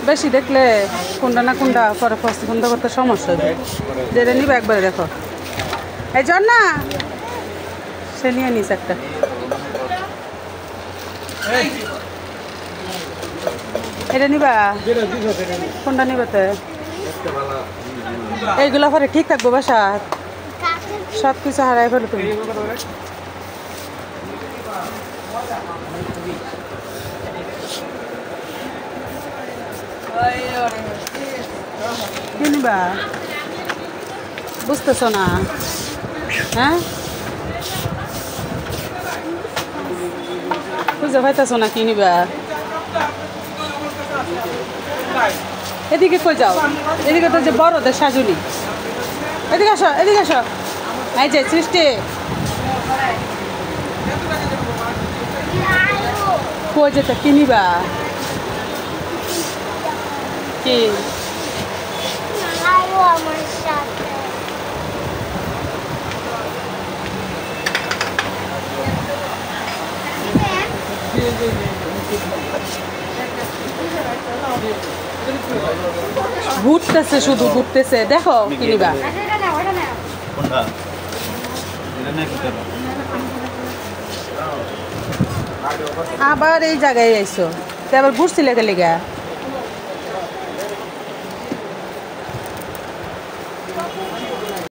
বেশি দেখলে কোনটা না কোনটা পরে পছন্দ করতে সমস্যা হবে। যেটা নিবে একবারে দেখো। এই জন না সে নিয়ে নিস একটা। এটা নিবা কোনটা নিবে তো? এইগুলা পরে ঠিক থাকবো বাসা, সব কিছু হারাই ফেলো তুমি। কি নিবা বুঝতেছ না? হ্যাঁ বুঝতে পাইতেছ না কি নিবা? এদিকে কই যাও? এদিকে তো যে বড়দের সাজুনি। এদিকে আসো, এদিকে আসো। এই যে সৃষ্টি কই যেতে কি নিবা? কি ঘুরতেছে, শুধু ঘুরতেছে। দেখো কি নিবা? আবার এই জায়গায় আইসো, আবার ঘুরছিলে গেলে গা।